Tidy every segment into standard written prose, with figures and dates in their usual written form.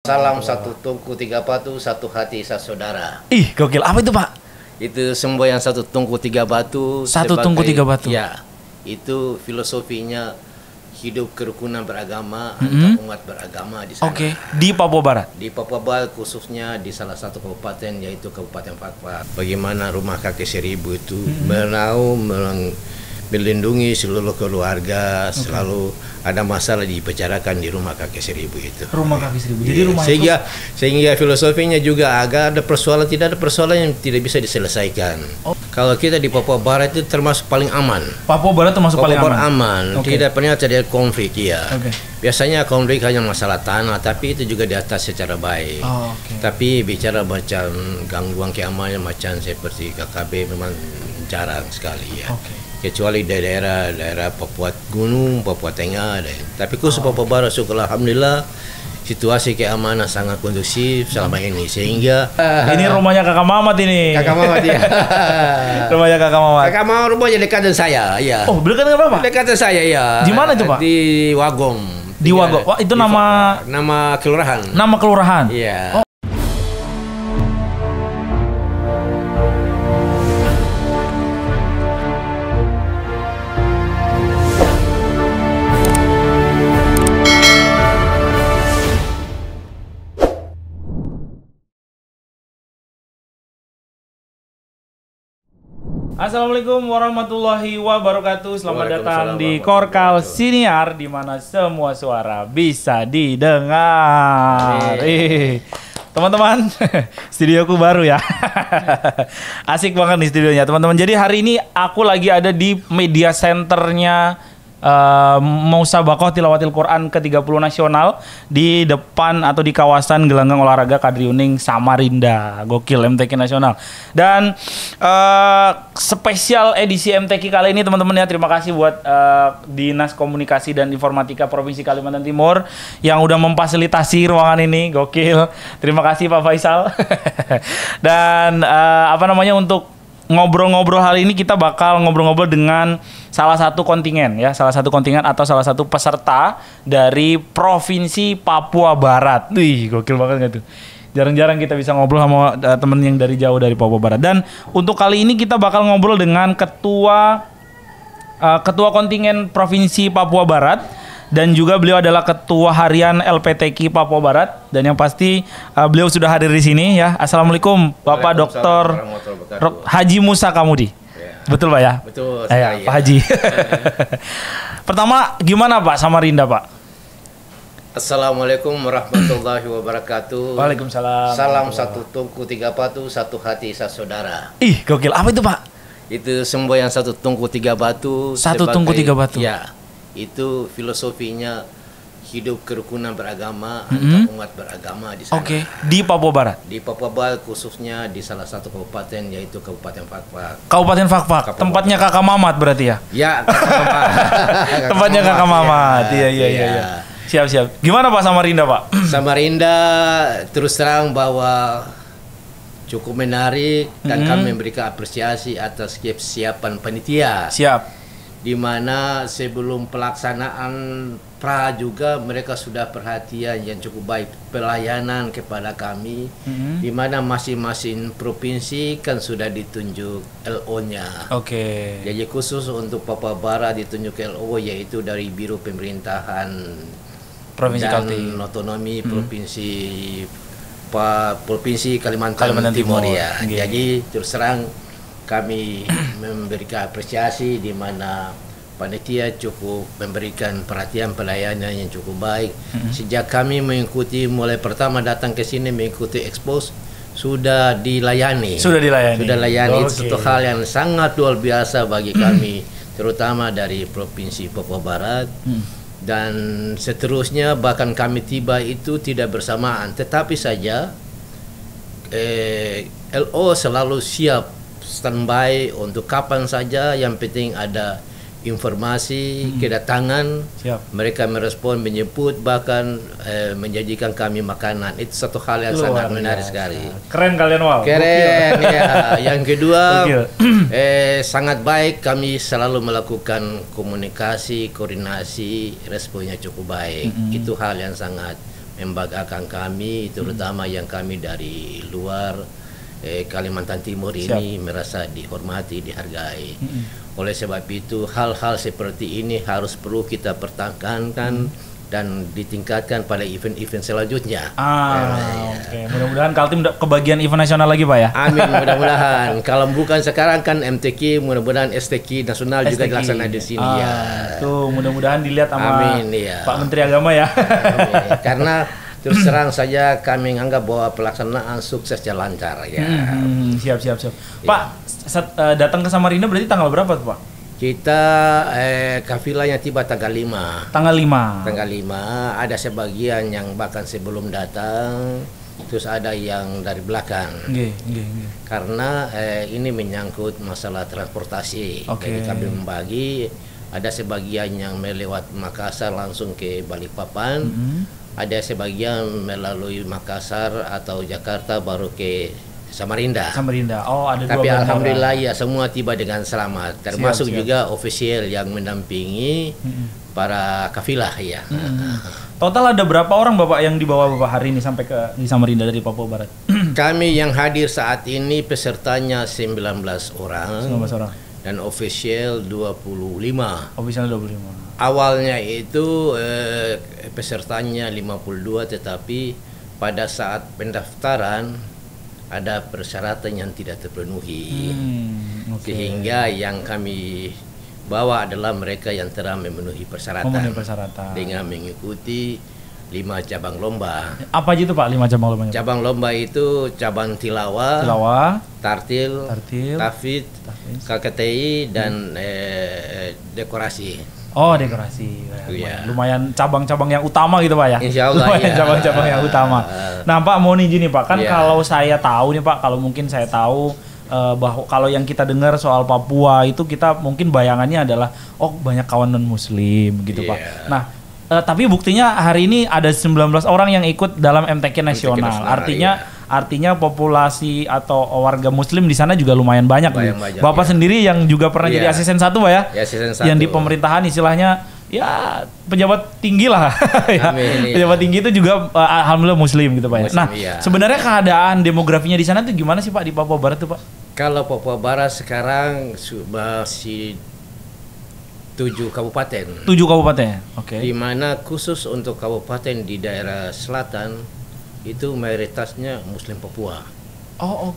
Salam satu tungku tiga batu, satu hati saudara. Ih, gokil. Apa itu, Pak? Itu semboyan satu tungku tiga batu. Satu tungku tiga batu. Ya, itu filosofinya hidup kerukunan beragama antar umat beragama di sana. Oke, di Papua Barat. Di Papua Barat khususnya di salah satu kabupaten yaitu Kabupaten Fakfak. Bagaimana rumah kakek seribu itu melindungi seluruh keluarga, selalu ada masalah dibicarakan di rumah kakek seribu itu. Rumah kakek seribu. Jadi rumah sehingga filosofinya juga agak ada persoalan, tidak ada persoalan yang tidak bisa diselesaikan. Kalau kita di Papua Barat itu termasuk paling aman. Papua Barat termasuk paling aman. Tidak pernah terjadi konflik ya. Biasanya konflik hanya masalah tanah, tapi itu juga diatas secara baik. Tapi bicara macam gangguan keamanan macam seperti KKB memang jarang sekali ya. Kecuali daerah Papua Gunung, Papua Tengah, tapi khusus Papua Barat, syukur alhamdulillah situasi keamanan sangat kondusif selama ini, sehingga ini rumahnya Kakak Mamat ini. Kakak Mamat ya. Rumahnya Kakak Mamat. Kakak Mamat rumahnya dekat dengan saya, ya. Oh, dekat dengan Bapak? Dekat dengan saya, ya. Di mana itu, Pak? Di Wagom. Di Wagom. Wah, itu nama kelurahan. Nama kelurahan. Iya. Assalamualaikum warahmatullahi wabarakatuh. Selamat datang di Korkal Siniar, di mana semua suara bisa didengar. Teman-teman, studioku baru ya. Asik banget nih studionya, teman-teman. Jadi hari ini aku lagi ada di media centernya Musabakoh Tilawatil Quran ke-30 nasional di depan atau di kawasan Gelanggang Olahraga Kadriuning Samarinda. Gokil, MTQ nasional. Dan spesial edisi MTQ kali ini teman-teman ya, terima kasih buat Dinas Komunikasi dan Informatika Provinsi Kalimantan Timur yang udah memfasilitasi ruangan ini. Gokil. Terima kasih Pak Faisal. Dan untuk ngobrol-ngobrol hari ini kita bakal ngobrol-ngobrol dengan salah satu kontingen atau salah satu peserta dari Provinsi Papua Barat. Wih, gokil banget gak tuh? Jarang-jarang kita bisa ngobrol sama temen yang dari jauh dari Papua Barat. Dan untuk kali ini kita bakal ngobrol dengan ketua kontingen Provinsi Papua Barat. Dan juga beliau adalah Ketua Harian LPTQ Papua Barat, dan yang pasti beliau sudah hadir di sini ya. Assalamualaikum Bapak Dr. Haji Musa Kamudi. Betul Pak ya? Betul. Ya, Pak Haji. Pertama, gimana Pak Samarinda Pak? Assalamualaikum warahmatullahi wabarakatuh. Waalaikumsalam. Salam satu tungku tiga batu, satu hati saudara. Ih, gokil. Apa itu Pak? Itu semboyan satu tungku tiga batu. Satu tungku tiga batu. Ya. Itu filosofinya hidup kerukunan beragama antar umat beragama di sana. Oke, di Papua Barat. Di Papua Barat khususnya di salah satu kabupaten yaitu Kabupaten Fakfak. Kabupaten Fakfak. Tempatnya Kakak Mamat berarti ya? Ya, Kakak Mamat. Tempatnya Kakak Mamat. Iya. Siap. Gimana Pak Samarinda Pak? Samarinda terus terang bahwa cukup menarik dan kami memberikan apresiasi atas kesiapan panitia. Siap. Di mana sebelum pelaksanaan pra juga mereka sudah perhatian yang cukup baik pelayanan kepada kami, di mana masing-masing provinsi kan sudah ditunjuk LO-nya. Jadi khusus untuk Papua Barat ditunjuk LO yaitu dari Biro Pemerintahan Provinsi dan Kaltim. Otonomi Provinsi Kalimantan Timur ya. Jadi terus terang kami memberikan apresiasi di mana panitia cukup memberikan perhatian pelayanan yang cukup baik. Sejak kami mengikuti mulai pertama datang ke sini mengikuti expose sudah dilayani. Sudah layani. Itu satu hal yang sangat luar biasa bagi kami, terutama dari Provinsi Papua Barat. Dan seterusnya bahkan kami tiba itu tidak bersamaan, tetapi saja LO selalu siap standby untuk kapan saja, yang penting ada informasi kedatangan. Mereka merespon, menjemput, bahkan menjanjikan kami makanan. Itu satu hal yang sangat menarik sekali. Keren kalian, wow. Keren ya. Yang kedua, sangat baik, kami selalu melakukan komunikasi, koordinasi, responnya cukup baik. Itu hal yang sangat membanggakan kami, terutama yang kami dari luar Kalimantan Timur ini merasa dihormati, dihargai. Oleh sebab itu hal-hal seperti ini harus perlu kita pertahankan dan ditingkatkan pada event-event selanjutnya. Oke. Mudah-mudahan Kaltim kebagian event nasional lagi Pak ya. Amin, mudah-mudahan. Kalau bukan sekarang kan MTQ, mudah-mudahan STQ nasional juga dilaksanakan di sini ya. Tuh, mudah-mudahan dilihat sama Pak Menteri Agama ya. Amin. Karena terus terang saja kami menganggap bahwa pelaksanaan suksesnya lancar ya. Siap. Pak, datang ke Samarinda berarti tanggal berapa tuh Pak? Kita kafilahnya tiba tanggal 5. Tanggal 5. Tanggal 5 ada sebagian yang bahkan sebelum datang, terus ada yang dari belakang. Karena ini menyangkut masalah transportasi. Jadi kami membagi, ada sebagian yang melewat Makassar langsung ke Balikpapan. Ada sebagian melalui Makassar atau Jakarta baru ke Samarinda. Oh, ada dua. Tapi alhamdulillah ya semua tiba dengan selamat. Termasuk juga ofisial yang mendampingi para kafilah ya. Total ada berapa orang Bapak yang dibawa Bapak hari ini sampai di Samarinda dari Papua Barat? Kami yang hadir saat ini pesertanya 19 orang. 19 orang. Dan ofisial 25. Ofisial 25. Awalnya itu pesertanya 52, tetapi pada saat pendaftaran ada persyaratan yang tidak terpenuhi. Sehingga yang kami bawa adalah mereka yang telah memenuhi persyaratan. Dengan mengikuti 5 cabang lomba. Apa aja itu Pak 5 cabang lomba? Cabang lomba itu cabang tilawah, tartil, tafid, KKTI dan dekorasi. Oh, dekorasi. Lumayan cabang-cabang yang utama gitu Pak ya. Insyaallah. Lumayan cabang-cabang yang utama. Nah Pak, mau nih gini Pak, kan kalau saya tahu nih Pak, kalau mungkin saya tahu bahwa kalau yang kita dengar soal Papua itu kita mungkin bayangannya adalah banyak kawan non muslim gitu Pak. Nah, tapi buktinya hari ini ada 19 orang yang ikut dalam MTQ nasional. Artinya populasi atau warga muslim di sana juga lumayan banyak. Bapak sendiri yang juga pernah jadi asisten 1 Pak ya? Asisten 1. Yang di pemerintahan istilahnya ya pejabat tinggi lah. Pejabat tinggi itu juga alhamdulillah muslim gitu Pak ya. Nah, sebenarnya keadaan demografinya di sana tuh gimana sih Pak di Papua Barat tuh Pak? Kalau Papua Barat sekarang masih 7 kabupaten. 7 kabupaten. Oke. Di mana khusus untuk kabupaten di daerah selatan itu mayoritasnya Muslim Papua.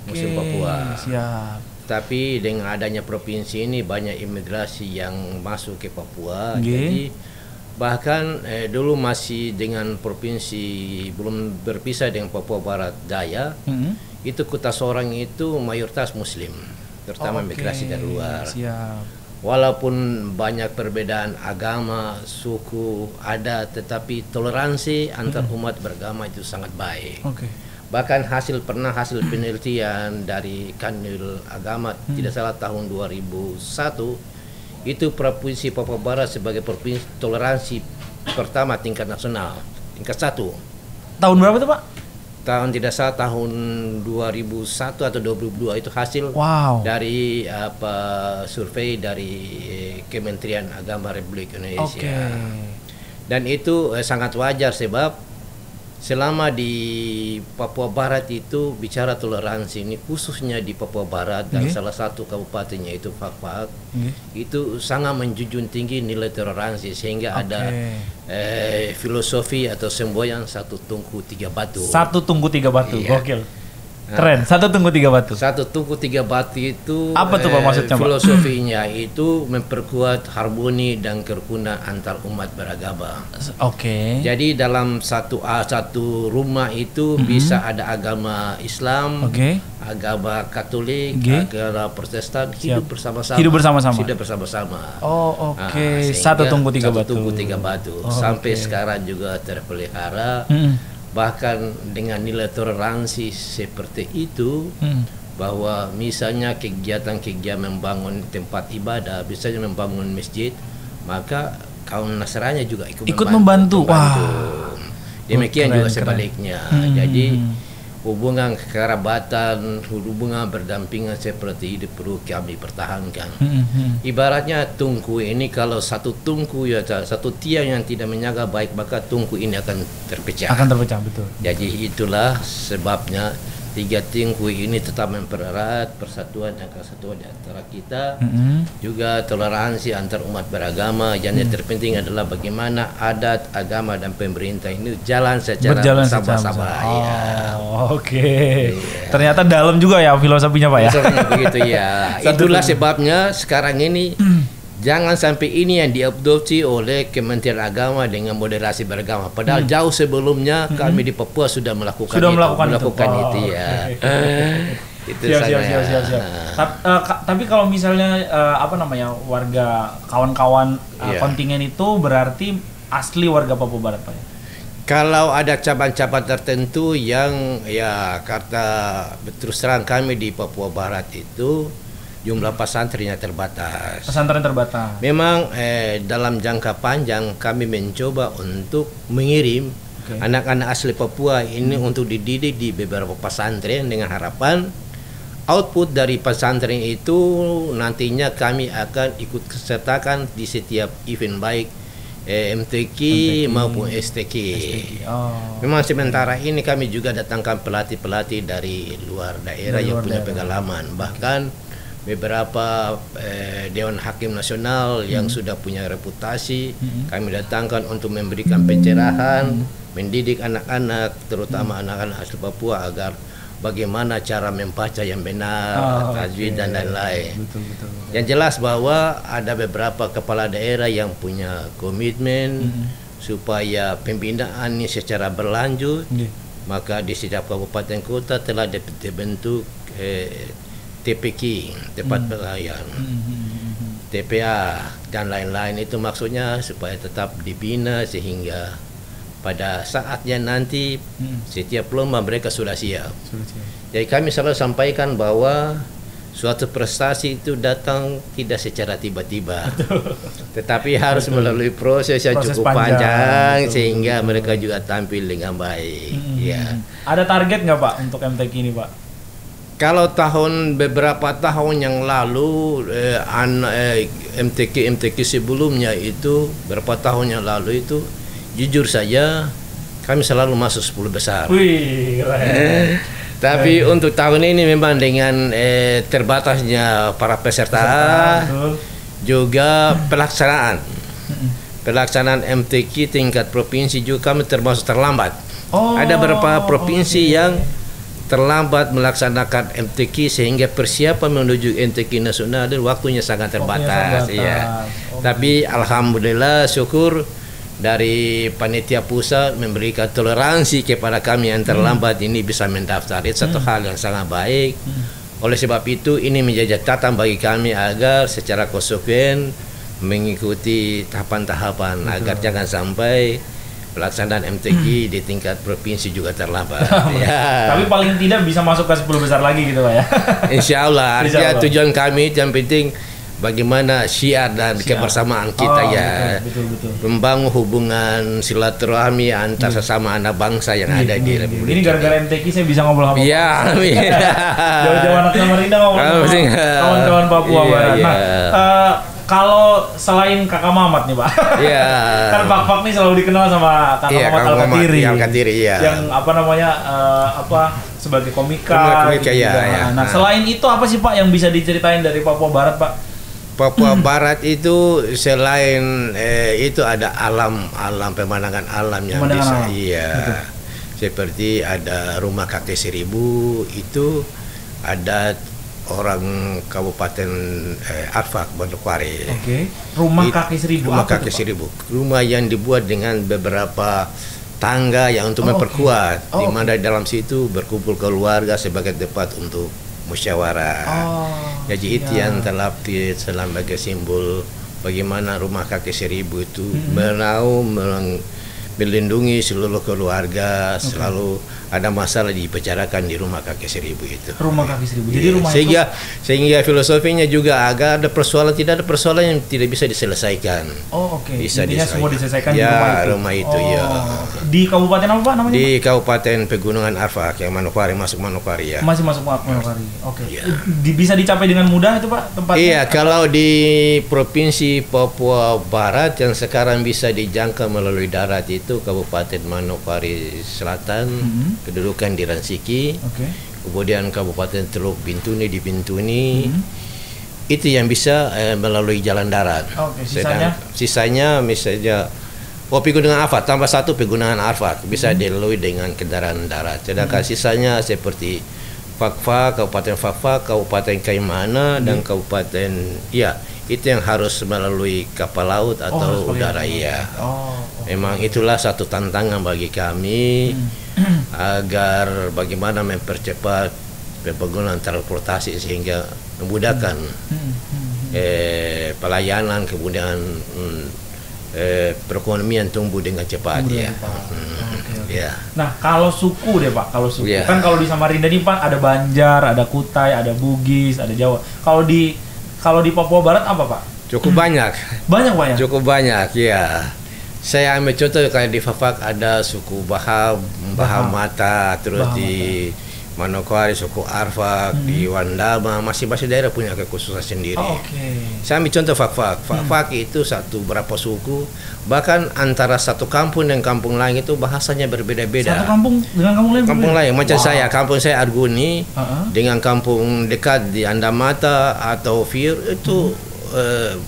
Muslim Papua. Siap. Tapi dengan adanya provinsi ini banyak imigrasi yang masuk ke Papua. Jadi bahkan dulu masih dengan provinsi belum berpisah dengan Papua Barat Daya. Itu Kota Sorong itu mayoritas Muslim, terutama migrasi dari luar. Walaupun banyak perbedaan agama, suku ada, tetapi toleransi antar umat beragama itu sangat baik. Bahkan hasil penelitian dari Kanwil Agama tidak salah tahun 2001 itu provinsi Papua Barat sebagai provinsi toleransi pertama tingkat nasional, tingkat 1. Tahun berapa tuh Pak? Tahun tidak salah tahun 2001 atau 2002 itu hasil dari survei dari Kementerian Agama Republik Indonesia. Dan itu sangat wajar sebab selama di Papua Barat itu bicara toleransi ini khususnya di Papua Barat dan salah satu kabupatennya itu Fakfak itu sangat menjunjung tinggi nilai toleransi sehingga ada filosofi atau semboyan 1 tungku 3 batu. 1 tungku 3 batu, gokil. Keren, 1 tungku 3 batu. 1 tungku 3 batu itu apa tuh Pak maksudnya Pak? Filosofinya itu memperkuat harmoni dan kerukunan antar umat beragama. Jadi dalam satu rumah itu bisa ada agama Islam, agama Katolik, agama Protestan hidup bersama-sama. Satu tungku 3 batu. Sampai sekarang juga terpelihara. Bahkan dengan nilai toleransi seperti itu, bahwa misalnya kegiatan-kegiatan membangun tempat ibadah, misalnya membangun masjid, maka kaum Nasrani juga ikut membantu. Demikian juga sebaliknya. Jadi hubungan kekerabatan, hubungan berdampingan seperti itu perlu kami pertahankan. Ibaratnya tungku ini, kalau satu tungku ya satu tiang yang tidak menjaga baik, maka tungku ini akan terpecah. Akan terpecah, betul. Jadi itulah sebabnya 3 tungku ini tetap mempererat persatuan dan kesatuan di antara kita. Juga toleransi antar umat beragama. Yang terpenting adalah bagaimana adat, agama dan pemerintah ini jalan secara bersama-sama. Oke. Ternyata dalam juga ya filosofinya Pak ya. Filosofinya begitu ya. Itulah sebabnya sekarang ini jangan sampai ini yang diadopsi oleh Kementerian Agama dengan moderasi beragama. Padahal jauh sebelumnya kami di Papua sudah melakukan itu ya. Itu siap. Tapi kalau misalnya warga kawan-kawan kontingen itu berarti asli warga Papua Barat Pak ya? Kalau ada cabang-cabang tertentu yang ya kata terus terang kami di Papua Barat itu jumlah pesantrennya terbatas. Pesantren terbatas. Memang dalam jangka panjang kami mencoba untuk mengirim anak-anak asli Papua ini untuk dididik di beberapa pesantren dengan harapan output dari pesantren itu nantinya kami akan ikut sertakan di setiap event baik MTQ maupun STQ. Memang sementara ini kami juga datangkan pelatih-pelatih dari luar daerah yang punya pengalaman. Bahkan beberapa Dewan Hakim Nasional yang sudah punya reputasi kami datangkan untuk memberikan pencerahan, mendidik anak-anak, terutama anak-anak asli Papua agar bagaimana cara membaca yang benar, tajwid dan lain-lain. Yang jelas bahwa ada beberapa kepala daerah yang punya komitmen supaya pembinaan ini secara berlanjut. Maka di setiap kabupaten kota telah dibentuk TPQ, tempat pelayan, TPA dan lain-lain. Itu maksudnya supaya tetap dibina sehingga pada saatnya nanti setiap lomba mereka sudah siap. Jadi kami selalu sampaikan bahwa suatu prestasi itu datang tidak secara tiba-tiba, tetapi harus melalui proses yang cukup panjang sehingga mereka juga tampil dengan baik. Ya. Ada target nggak Pak untuk MTQ ini Pak? Kalau beberapa tahun yang lalu MTQ sebelumnya itu berapa tahun yang lalu itu jujur saja kami selalu masuk 10 besar. Wih, tapi untuk tahun ini memang dengan terbatasnya para peserta juga pelaksanaan MTQ tingkat provinsi juga kami termasuk terlambat. Ada beberapa provinsi yang terlambat melaksanakan MTQ sehingga persiapan menuju MTQ nasional dan waktunya sangat terbatas. Ya. Tapi alhamdulillah syukur dari panitia pusat memberikan toleransi kepada kami yang terlambat ini bisa mendaftar. Itu satu hal yang sangat baik. Oleh sebab itu ini menjadi catatan bagi kami agar secara konsekuen mengikuti tahapan-tahapan agar jangan sampai pelaksanaan MTQ di tingkat provinsi juga terlambat. Ya. Tapi paling tidak bisa masuk ke 10 besar lagi gitu Pak ya. Insya Allah. Artinya tujuan kami yang penting bagaimana syiar dan kebersamaan kita betul. Membangun hubungan silaturahmi antar sesama anak bangsa yang ada di Republik. Ini gara-gara MTQ saya bisa ngobrol sama Pak. Iya, amin. Jauh-jauh anak Samarinda ngobrol sama kawan-kawan Papua Barat. Nah, kalau selain Kakak Mamat nih Pak, kan Pak nih selalu dikenal sama Kakak Mamat Al-Katiri, yang sebagai komika. Nah, selain itu apa sih Pak yang bisa diceritain dari Papua Barat Pak? Papua Barat itu selain itu ada alam pemandangan alam yang bisa seperti ada rumah kakek 1000 itu ada orang Kabupaten Arfak Manokwari. Rumah kakek 1000. Rumah kakek 1000. Rumah yang dibuat dengan beberapa tangga yang untuk memperkuat, di mana dalam situ berkumpul keluarga sebagai tempat untuk musyawarah. Jadi itu yang terlapis sebagai simbol bagaimana rumah kakek 1000 itu melindungi seluruh keluarga, selalu ada masalah dibicarakan di rumah kakek seribu itu. Rumah kaki seribu. Jadi rumah sehingga filosofinya juga agak ada persoalan, tidak ada persoalan yang tidak bisa diselesaikan. Oh, oke. Bisa Intinya semua diselesaikan ya, di rumah itu ya. Di kabupaten apa Pak namanya? Di Kabupaten Pegunungan Arfak yang Manokwari, masuk Manokwari ya. Masih masuk Manokwari. Oke. Ya. Bisa dicapai dengan mudah itu Pak tempatnya? Iya, kalau di Provinsi Papua Barat yang sekarang bisa dijangkau melalui darat itu Kabupaten Manokwari Selatan, kedudukan di Ransiki. Kemudian Kabupaten Teluk Bintuni di Bintuni. Itu yang bisa melalui jalan darat. Sisanya misalnya Pegunungan Arfak tambah satu Pegunungan Arfak bisa dilalui dengan kendaraan darat. Sedangkan sisanya seperti Fakfak, Kabupaten Fakfak, Kabupaten Kaimana dan Kabupaten itu yang harus melalui kapal laut atau udara ya. Memang itulah satu tantangan bagi kami agar bagaimana mempercepat pembangunan transportasi sehingga memudahkan pelayanan, kemudian perekonomian tumbuh dengan cepat ya. Ya. Nah kalau suku deh Pak, kan kalau di Samarinda ini Pak ada Banjar, ada Kutai, ada Bugis, ada Jawa. Kalau di Papua Barat apa Pak? Cukup banyak. Banyak Pak ya? Cukup banyak ya. Saya ambil contoh kayak di Fafak ada suku Bahamata, terus di Manokwari suku Arfak, di Wandama, masing-masing daerah punya kekhususan sendiri. Saya ambil contoh Fafak. Fafak itu berapa suku, bahkan antara satu kampung dan kampung lain itu bahasanya berbeda-beda. Satu kampung dengan kampung lain? Kampung lain, macam kampung saya Arguni dengan kampung dekat di Andamata atau Fir itu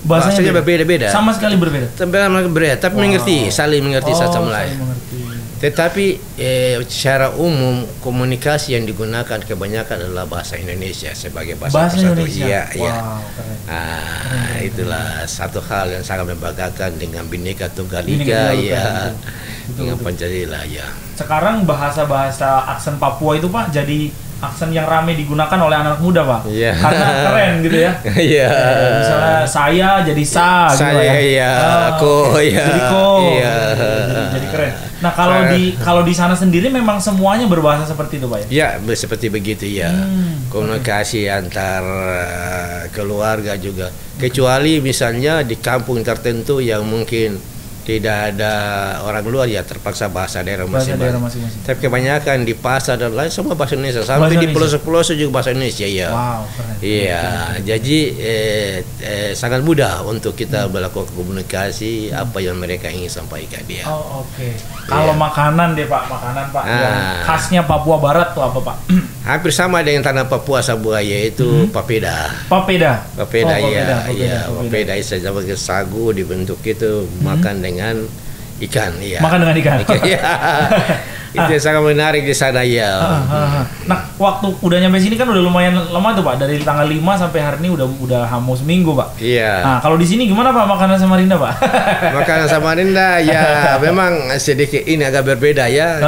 bahasanya berbeda-beda. Sama sekali berbeda. Tapi mengerti, saling mengerti satu sama lain. Tetapi secara umum komunikasi yang digunakan kebanyakan adalah bahasa Indonesia sebagai bahasa persatu. Iya. Itulah satu hal yang sangat membanggakan dengan Bhinneka Tunggal Ika ya. Dengan Pancasila ya. Sekarang bahasa-bahasa aksen Papua itu Pak jadi aksen yang ramai digunakan oleh anak muda Pak, karena keren gitu ya. Misalnya saya jadi saya gitu ya. Ko jadi ko, jadi keren. Nah kalau di sana sendiri memang semuanya berbahasa seperti itu Pak ya? Ya seperti begitu ya. Komunikasi antar keluarga juga. Kecuali misalnya di kampung tertentu yang mungkin tidak ada orang luar ya terpaksa bahasa daerah masing-masing. Tapi kebanyakan di pasar dan lain semua bahasa Indonesia. Sampai di pelosok-pelosok juga bahasa Indonesia ya. Keren. Iya, jadi sangat mudah untuk kita melakukan komunikasi apa yang mereka ingin sampaikan dia. Kalau makanan deh Pak, yang khasnya Papua Barat tuh apa Pak? Hampir sama dengan tanah Papua Sabuaya yaitu papeda. Papeda saya pakai sagu dibentuk itu makan dengan ikan ya. Makan dengan ikan. Itu yang sangat menarik di sana ya. Nah, waktu udah nyampe sini kan udah lumayan lama tuh Pak, dari tanggal 5 sampai hari ini udah hampir seminggu Pak. Iya. Nah, kalau di sini gimana Pak makanan Samarinda Pak? Makanan Samarinda ya memang sedikit ini agak berbeda ya.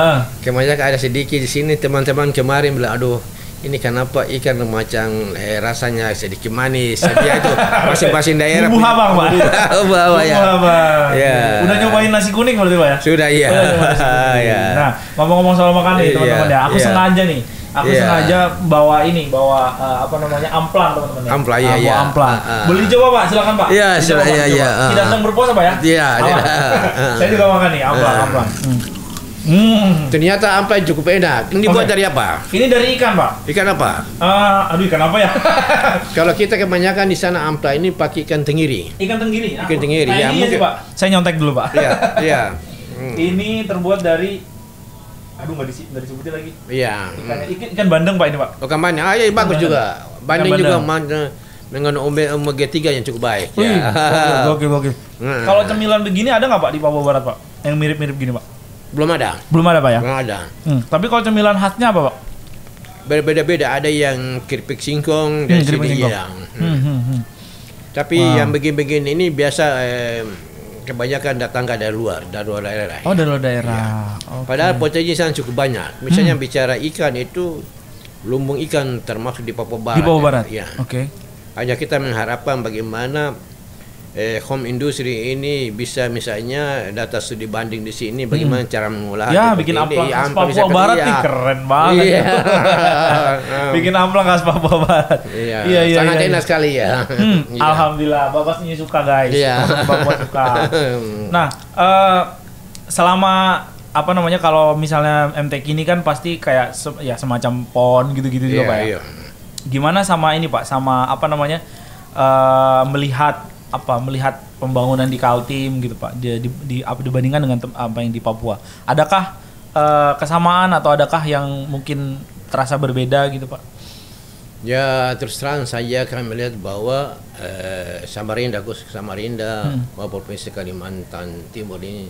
Kebanyakan ada sedikit di sini teman-teman kemarin bilang aduh ini kenapa ikan macam rasanya sedikit manis. Dia itu masing-masing daerah bumbu habang Pak. Bumbu habang ya. Udah nyobain nasi kuning berarti Pak ya? Sudah ya. Nah, ngomong-ngomong soal makan nih teman-teman ya. Aku sengaja nih. Sengaja bawa amplang teman-teman ya. Amplang ya. Amplang. Boleh dicoba Pak, silakan Pak. Iya, silakan ya. Tidak sedang berpuasa Pak ya? Iya. Saya juga makan nih amplang. Ternyata amplang cukup enak. Ini dibuat dari apa? Ini dari ikan Pak. Ikan apa? Ikan apa ya? Kalau kita kebanyakan di sana amplang ini pakai ikan tenggiri. Ikan tenggiri. Ikan tenggiri. Ya, mungkin Pak. Saya nyontek dulu Pak. Iya. Ini terbuat dari nggak disebutin lagi. Iya. Ikan bandeng Pak ini Pak. Ikan bandeng. Iya bagus juga. Bandeng juga dengan omega 3 yang cukup baik. Gokil. Kalau cemilan begini ada nggak Pak di Papua Barat Pak? Yang mirip-mirip gini Pak? Belum ada Pak ya? Belum ada. Tapi kalau cemilan khasnya apa Pak? Berbeda-beda. Ada yang keripik singkong dan sedikit yang. Tapi yang begini-begini ini biasa kebanyakan datang dari luar daerah. Dari luar daerah. Ya. Padahal potensi sana cukup banyak. Misalnya bicara ikan itu lumbung ikan termasuk di Papua Barat. Di Papua Barat. Ya. Hanya kita mengharapkan bagaimana home industry ini bisa misalnya data studi banding di sini bagaimana cara mengolah. Ya, bikin amplang khas Papua Barat nih keren banget. Iya. Bikin amplang khas Papua Barat. Iya, sangat enak sekali ya. Iya. Alhamdulillah, Bapak sini suka guys. Iya. Bapak suka. Nah, selama apa namanya kalau misalnya MTQ ini kan pasti kayak semacam PON gitu-gitu juga Pak ya. Iya. Gimana sama ini Pak, sama apa namanya melihat pembangunan di Kaltim gitu Pak dibandingkan dengan apa yang di Papua. Adakah kesamaan atau adakah yang mungkin terasa berbeda gitu Pak? Ya terus terang saya akan melihat bahwa Samarinda Provinsi Kalimantan Timur ini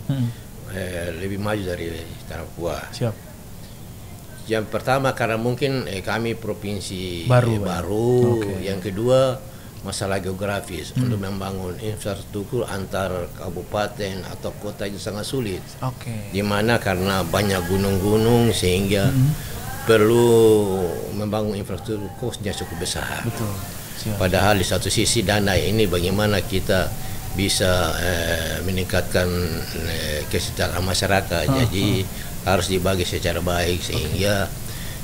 lebih maju dari Papua. Siap. Yang pertama karena mungkin kami provinsi baru. Okay. Yang kedua masalah geografis untuk membangun infrastruktur antar kabupaten atau kota itu sangat sulit. Di mana karena banyak gunung-gunung sehingga perlu membangun infrastruktur kosnya cukup besar. Betul. Padahal di satu sisi dana ini bagaimana kita bisa meningkatkan kesejahteraan masyarakat. Jadi harus dibagi secara baik sehingga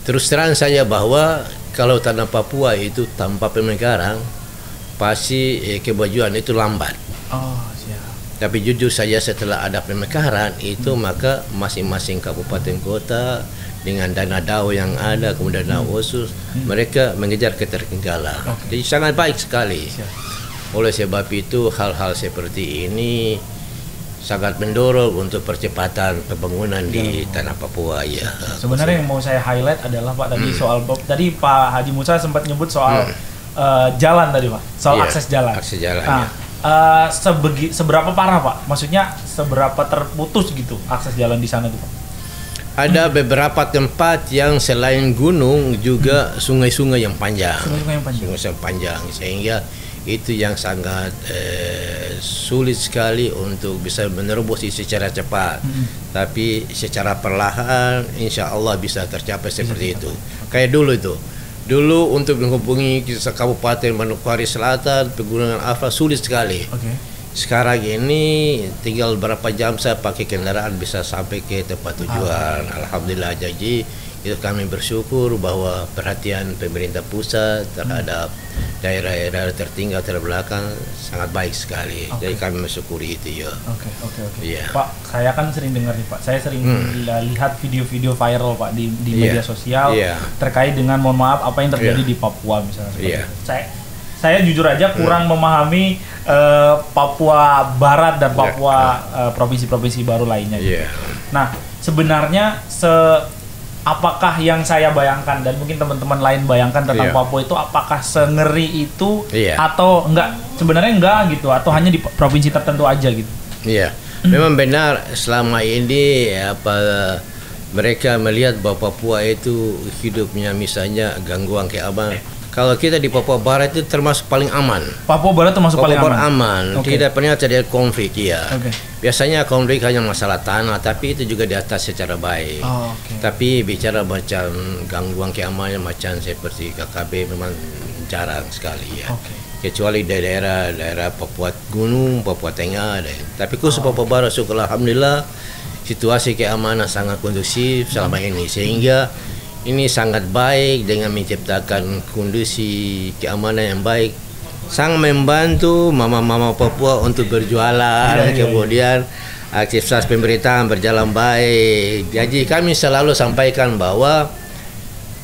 terus terang saja bahwa kalau tanah Papua itu tanpa pemekaran pasti kemajuan itu lambat. Tapi jujur saja setelah ada pemekaran itu maka masing-masing kabupaten kota dengan dana DAO yang ada kemudian dana khusus mereka mengejar ketertinggalan. Jadi sangat baik sekali. Oleh sebab itu hal-hal seperti ini sangat mendorong untuk percepatan pembangunan di tanah Papua ya. Sebenarnya yang mau saya highlight adalah Pak tadi Pak Haji Musa sempat nyebut soal jalan tadi Pak, soal akses jalan. Akses jalan. Nah, seberapa parah Pak? Maksudnya seberapa terputus gitu akses jalan di sana tuh Pak? Ada beberapa tempat yang selain gunung juga sungai-sungai yang panjang. Sungai yang panjang sehingga itu yang sangat sulit sekali untuk bisa menerobos secara cepat. Tapi secara perlahan insya Allah bisa tercapai seperti itu. Kayak dulu untuk menghubungi Kabupaten Manokwari Selatan Pegunungan Afra sulit sekali. Sekarang ini tinggal berapa jam saya pakai kendaraan bisa sampai ke tempat tujuan. Alhamdulillah. Jadi itu kami bersyukur bahwa perhatian pemerintah pusat terhadap daerah-daerah tertinggal terbelakang sangat baik sekali. Jadi kami mensyukuri itu ya. Yeah. Pak, saya kan sering dengar nih Pak. Saya sering lihat video-video viral Pak di media sosial terkait dengan mohon maaf apa yang terjadi di Papua misalnya. Saya jujur aja kurang memahami Papua Barat dan Papua provinsi-provinsi baru lainnya. Nah, sebenarnya apakah yang saya bayangkan dan mungkin teman-teman lain bayangkan tentang Papua itu apakah sengeri itu atau enggak? Sebenarnya enggak gitu atau hanya di provinsi tertentu aja gitu. Memang benar selama ini mereka melihat bahwa Papua itu hidupnya misalnya gangguan keamanan. Kalau kita di Papua Barat itu termasuk paling aman. Papua Barat termasuk paling aman. Tidak pernah terjadi konflik Biasanya konflik hanya masalah tanah, tapi itu juga diatas secara baik. Tapi bicara macam gangguan keamanan macam seperti KKB memang jarang sekali ya. Kecuali daerah Papua Gunung, Papua Tengah. Tapi khusus Papua Barat, syukur alhamdulillah situasi keamanan sangat kondusif selama ini sehingga ini sangat baik dengan menciptakan kondisi keamanan yang baik. Sangat membantu mama-mama Papua untuk berjualan, kemudian aktivitas pemerintahan berjalan baik. Jadi kami selalu sampaikan bahwa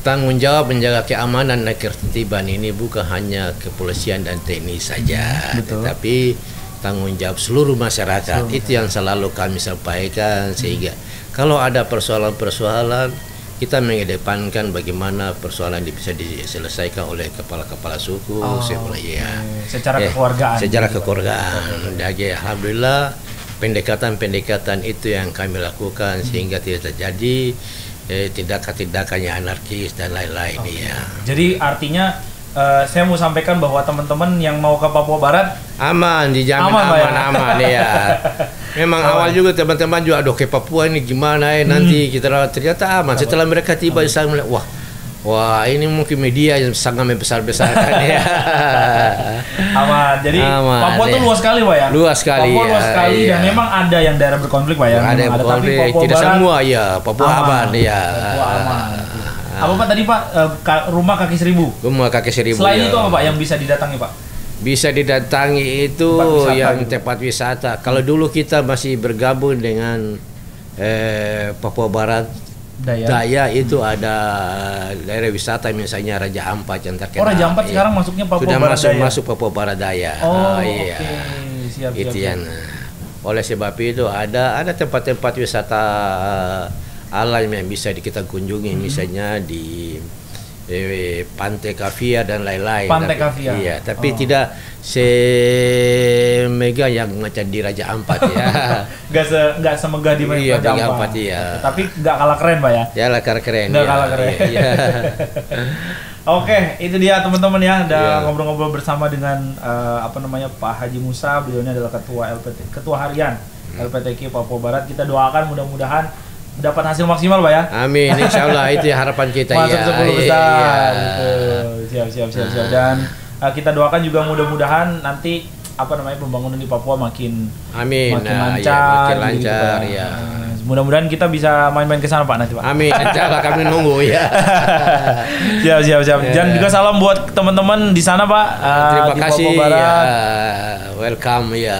tanggung jawab menjaga keamanan dan ketertiban ini bukan hanya kepolisian dan TNI saja, tetapi tanggung jawab seluruh masyarakat. Itu yang selalu kami sampaikan sehingga kalau ada persoalan-persoalan kita mengedepankan bagaimana persoalan bisa diselesaikan oleh kepala-kepala suku, secara kekeluargaan. Secara kekeluargaan. Jadi alhamdulillah pendekatan-pendekatan itu yang kami lakukan sehingga tidak terjadi tindakan-tindakan yang anarkis dan lain-lain. Jadi artinya saya mau sampaikan bahwa teman-teman yang mau ke Papua Barat aman, dijamin aman ya. Memang awal juga teman-teman juga ke Papua ini gimana nanti kita ternyata aman. Setelah mereka tiba di sana wah Wah, ini mungkin media yang sangat membesar-besarkan ya. Aman. Jadi Aman, Papua ya. tuh luas sekali, Pak ya. Luas sekali. Papua luas sekali iya. dan memang ada yang daerah berkonflik, Pak ya. Ada Memang konflik, tapi Papua tidak Barat semua ya. Papua aman ya. Papua aman. Apa Pak tadi Pak? Rumah kaki seribu. Rumah kaki seribu. Selain ya. itu apa Pak yang bisa didatangi Pak? Bisa didatangi itu Tempat wisata yang gitu. tempat wisata. Kalau dulu kita masih bergabung dengan Papua Barat Daya itu ada daerah wisata misalnya Raja Ampat yang terkenal. Oh Raja Ampat iya. sekarang masuknya Papua Sudah Barat Daya. masuk Papua Barat Daya. Oh iya. oke. Siap, Itu siap. yang oleh sebab itu ada tempat-tempat wisata alam yang bisa kita kunjungi misalnya di Pantai Kaviar dan lain-lain. Pantai Kaviar. Iya, tapi tidak semega yang macam di Raja Ampat ya. Nggak semegah di Iya, Raja Raja Ampat. Ampat, iya. Tapi nggak kalah keren Pak ya. Ya lah keren. Nggak ya. kalah keren. Iya. Oke, itu dia teman-teman ya. Udah Iya. ngobrol-ngobrol bersama dengan Pak Haji Musa. Beliau ini adalah ketua harian LPTK Papua Barat. Kita doakan mudah-mudahan dapat hasil maksimal Pak ya. Amin, insya Allah itu harapan kita Masuk ya. 10 besar. Iya. Betul. Siap. Dan kita doakan juga mudah-mudahan nanti pembangunan di Papua makin Amin. lancar, Ya, makin gitu, lancar Pak. ya. Mudah-mudahan kita bisa main-main ke sana Pak nanti Pak. Amin, insya Allah kami nunggu ya. Siap. Dan juga salam buat teman-teman di sana Pak. Terima di kasih Papua Barat. ya. Welcome ya.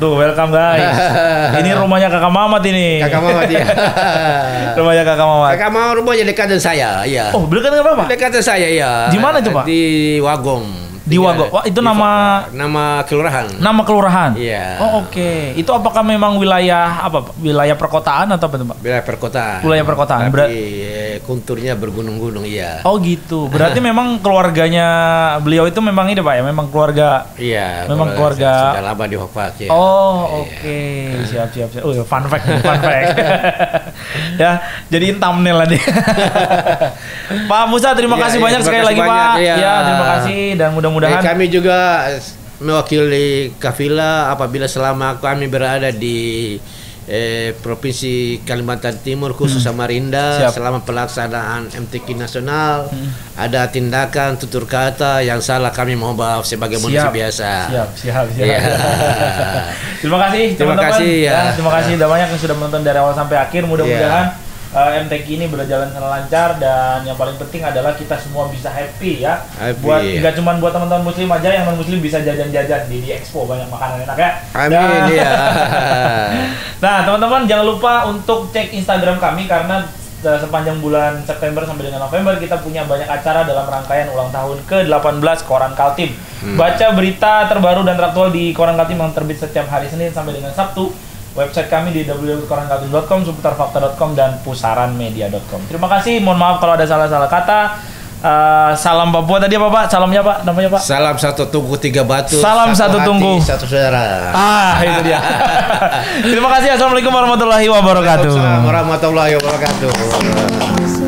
Welcome guys. Ini rumahnya Kakak Mamat ini. Kakak Mamat ya. Rumahnya Kakak Mamat. Kakak mau rumahnya dekat dengan saya ya. Oh, bener kan apa? Dekat dengan saya ya. Di mana itu, Pak? Di Wagong. Di Wagong. Wah, itu nama kelurahan. Nama kelurahan. Iya. Oh, oke. Itu apakah memang wilayah wilayah perkotaan atau apa itu, Pak? Wilayah perkotaan. Wilayah perkotaan. Tapi konturnya bergunung-gunung ya. Oh, gitu. Berarti memang keluarganya beliau itu memang ini, Pak ya, memang keluarga. Iya. Memang keluarga. Sudah lama di Hokpak ya. Oh, oke. Siap. Oh, fun fact. Ya, jadiin thumbnail nanti. Pak Musa, terima kasih banyak terima sekali kasih lagi, banyak, Pak. ya. Ya, terima kasih dan mudah-mudahan Kami juga mewakili Kafila apabila selama kami berada di Provinsi Kalimantan Timur khusus Samarinda. Siap. Selama pelaksanaan MTQ nasional ada tindakan tutur kata yang salah, kami mohon maaf sebagai manusia biasa. Siap. Iya. Terima kasih Terima teman-teman. kasih, ya. Terima kasih udah banyak yang sudah menonton dari awal sampai akhir. Mudah-mudahan MTQ ini berjalan dengan lancar dan yang paling penting adalah kita semua bisa happy ya. Happy. Buat nggak cuma buat teman-teman muslim aja, yang non muslim bisa jajan-jajan di Expo, banyak makanan enak ya. Amin ya. Nah, teman-teman jangan lupa untuk cek Instagram kami karena sepanjang bulan September sampai dengan November kita punya banyak acara dalam rangkaian ulang tahun ke-18 Koran Kaltim. Baca berita terbaru dan teraktual di Koran Kaltim yang terbit setiap hari Senin sampai dengan Sabtu. Website kami di www.korankaltim.com, seputarfakta.com dan pusaranmedia.com. Terima kasih, mohon maaf kalau ada salah-salah kata. Salam Papua tadi apa Pak? Salamnya Pak? Namanya Pak? Salam satu tunggu tiga batu. Salam satu hati, tunggu. satu saudara. Itu dia. Terima kasih. Assalamualaikum warahmatullahi wabarakatuh. Waalaikumsalam warahmatullahi wabarakatuh.